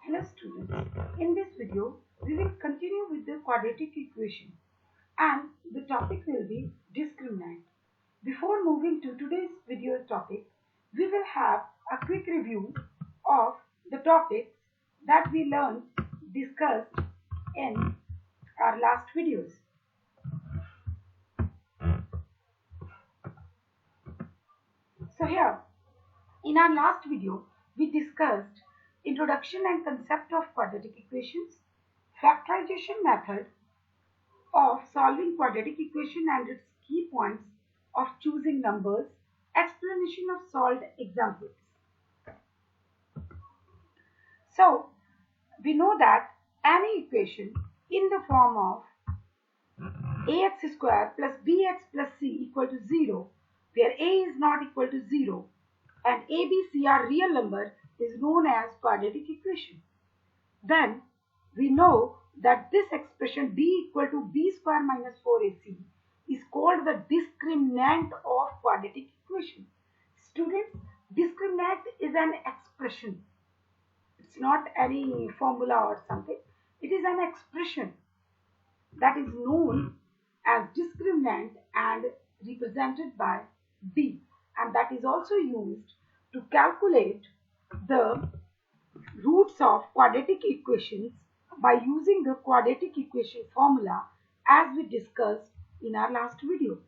Hello students, in this video we will continue with the quadratic equation and the topic will be discriminant. Before moving to today's video topic, we will have a quick review of the topics that we learned, discussed in our last videos. So here, in our last video, we discussed introduction and concept of quadratic equations, factorization method of solving quadratic equation and its key points of choosing numbers, explanation of solved examples. So, we know that any equation in the form of ax square plus bx plus c equal to 0, where a is not equal to 0 and a, b, c are real number is known as quadratic equation. Then we know that this expression d equal to b square minus 4ac is called the discriminant of quadratic equation. Students, discriminant is an expression. It's not any formula or something. It is an expression that is known as discriminant and represented by d, and that is also used to calculate the roots of quadratic equations by using the quadratic equation formula as we discussed in our last video.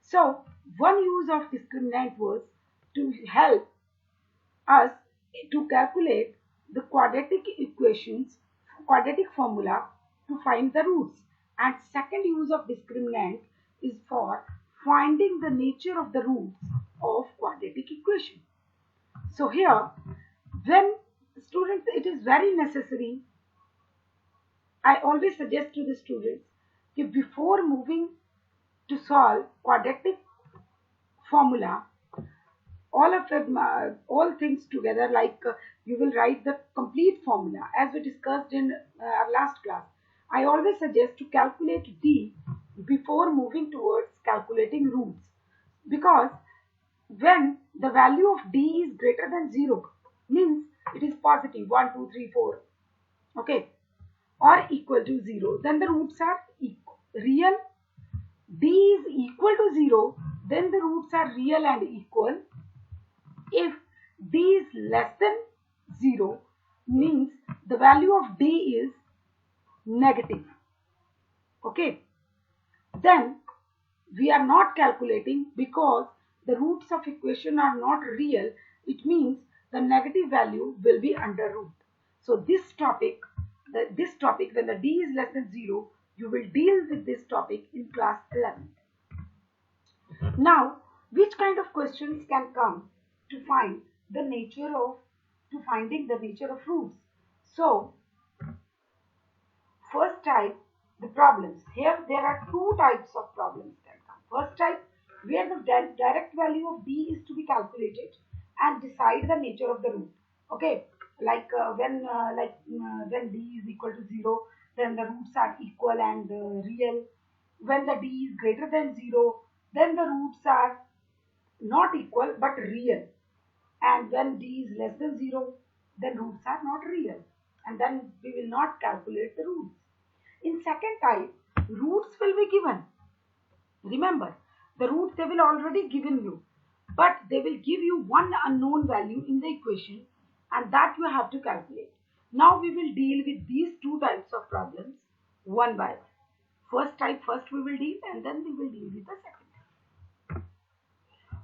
So, one use of discriminant was to help us to calculate the quadratic equations, quadratic formula to find the roots. And second use of discriminant is for finding the nature of the roots of quadratic equation. So here, when students, it is very necessary, I always suggest to the students that before moving to solve quadratic formula, all of them, all things together, like you will write the complete formula as we discussed in our last class. I always suggest to calculate d before moving towards calculating roots, because when the value of d is greater than 0, means it is positive 1, 2, 3, 4, okay, or equal to 0, then the roots are real. D is equal to 0, then the roots are real and equal. If d is less than 0, means the value of d is negative, okay, then we are not calculating because the roots of equation are not real. It means the negative value will be under root. So this topic when the d is less than 0, you will deal with this topic in class 11. Now, which kind of questions can come to find the nature of finding the nature of roots? So first type, the problems. Here there are two types of problems can come. First type, where the direct value of d is to be calculated and decide the nature of the root. Okay, like when d is equal to 0, then the roots are equal and real. When the d is greater than 0, then the roots are not equal but real. And when d is less than 0, then roots are not real. And then we will not calculate the roots. In second type, roots will be given. Remember, the roots they will already given you, but they will give you one unknown value in the equation, and that you have to calculate. Now we will deal with these two types of problems one by one. First type first we will deal, and then we will deal with the second type.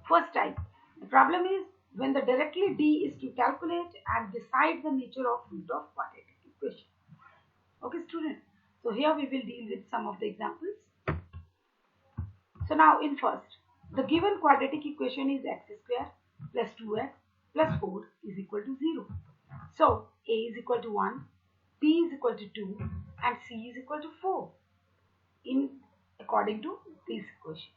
First type, the problem is when the directly d is to calculate and decide the nature of root of quadratic equation. Okay, students. So here we will deal with some of the examples. So now in first, the given quadratic equation is x square plus 2x plus 4 is equal to 0. So a is equal to 1, b is equal to 2 and c is equal to 4 in according to this equation.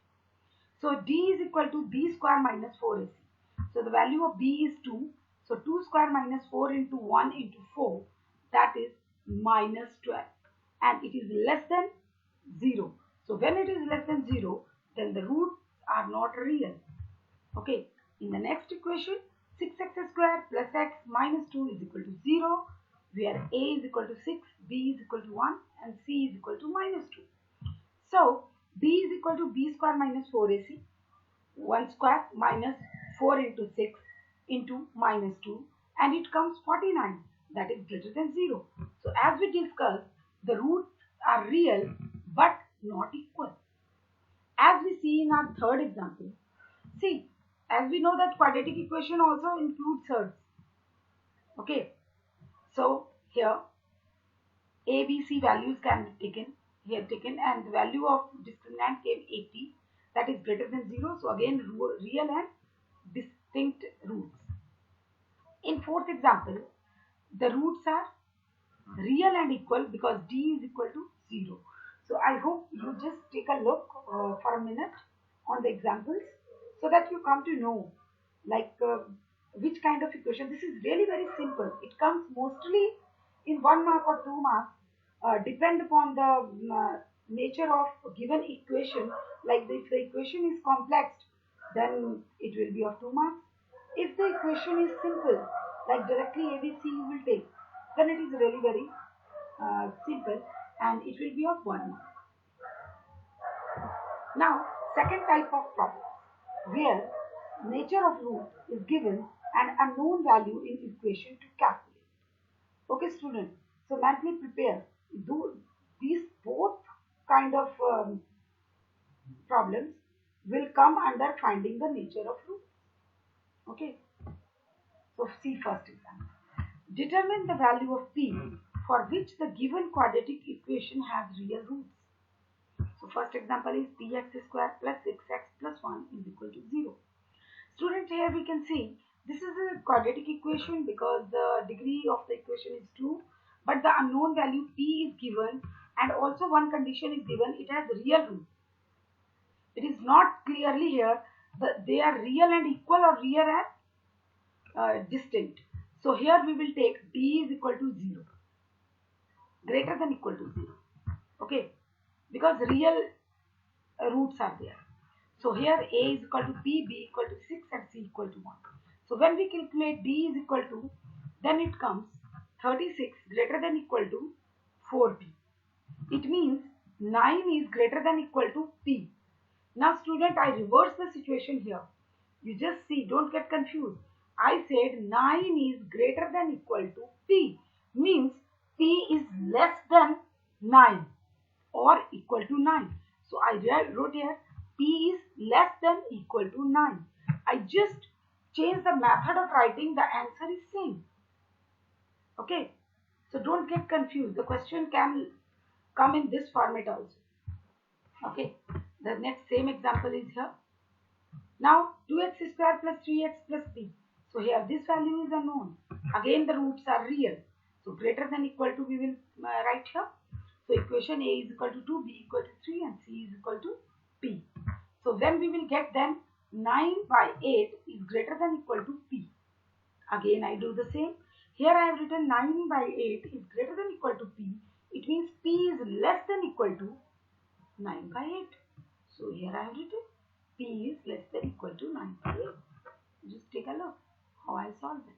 So d is equal to b square minus 4ac. So the value of b is 2. So 2 square minus 4 into 1 into 4, that is minus 12. And it is less than 0. So when it is less than 0, then the roots are not real. Okay. In the next equation, 6x square plus x minus 2 is equal to 0. where a is equal to 6, b is equal to 1 and c is equal to -2. So b is equal to b square minus 4ac, 1 square minus 4 into 6 into -2, and it comes 49, that is greater than 0. So as we discussed, the roots are real but not equal. As we see in our third example, see, as we know that quadratic equation also includes thirds. Okay, so here a, b, c values can be taken, and the value of discriminant came 80, that is greater than 0. So again, real and distinct roots. In fourth example, the roots are real and equal because d is equal to 0. So I hope you just take a look for a minute on the examples so that you come to know like which kind of equation. This is really very simple. It comes mostly in 1 mark or 2 marks, depend upon the nature of given equation. Like if the equation is complex, then it will be of 2 marks. If the equation is simple, like directly ABC you will take, then it is really very simple and it will be of 1 mark. Now, second type of problem where nature of root is given and unknown value in equation to calculate. Okay, student. So mentally prepare. Do these both kind of problems will come under finding the nature of root. Okay. So see first example. Determine the value of p for which the given quadratic equation has real roots. So first example is px square plus 6x plus 1 is equal to 0. Students, here we can see this is a quadratic equation because the degree of the equation is 2, but the unknown value p is given and also one condition is given, it has real roots. It is not clearly here that they are real and equal or real and distinct. So here we will take d is equal to 0, greater than equal to 0. Okay, because real roots are there. So here a is equal to p, b equal to 6 and c equal to 1. So when we calculate d is equal to, then it comes 36 greater than equal to 4p. It means 9 is greater than equal to p. Now student, I reverse the situation here. You just see, don't get confused. I said 9 is greater than equal to p, means p is less than 9 or equal to 9. So I wrote here p is less than equal to 9. I just change the method of writing, the answer is same. Okay, so don't get confused. The question can come in this format also. Okay, the next same example is here. Now 2x square plus 3x plus b. So here this value is unknown. Again the roots are real. So greater than equal to we will write here. So equation a is equal to 2, b equal to 3 and c is equal to p. So when we will get then 9 by 8 is greater than equal to p. Again I do the same. Here I have written 9 by 8 is greater than equal to p. It means p is less than equal to 9 by 8. So here I have written p is less than equal to 9 by 8. Just take a look how I solve it.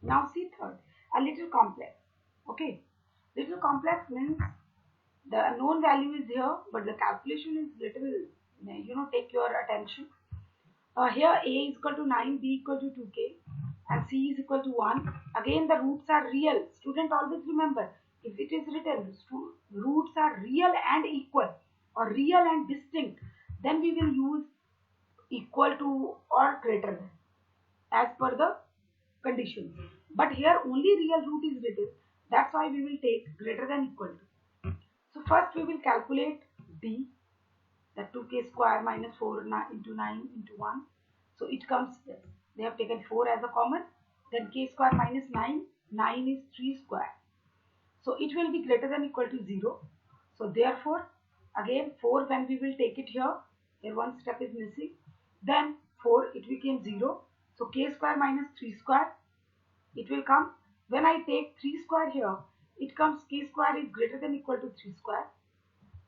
Now see third, a little complex. Okay, little complex means the unknown value is here, but the calculation is little, take your attention. Here a is equal to 9, b equal to 2k and c is equal to 1. Again the roots are real. Student, always remember, if it is written roots are real and equal or real and distinct, then we will use equal to or greater than as per the condition. But here only real root is written, that's why we will take greater than equal to. So first we will calculate d, that 2k square minus 4 into 9 into 1. So it comes this. They have taken 4 as a common. Then k square minus 9. 9 is 3 square. So it will be greater than equal to 0. So therefore, again 4 when we will take it here one step is missing. Then 4 it became 0. So k square minus 3 square. It will come. When I take 3 square here, it comes k square is greater than equal to 3 square.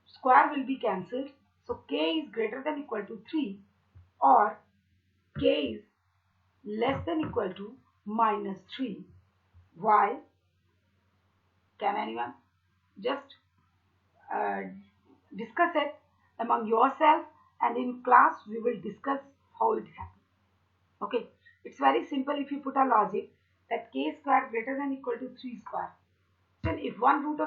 Square will be cancelled. So k is greater than equal to 3 or k is less than equal to minus 3. Why? Can anyone just discuss it among yourself, and in class we will discuss how it happens. Okay, it's very simple. If you put a logic that k square greater than equal to 3 square, then if one root of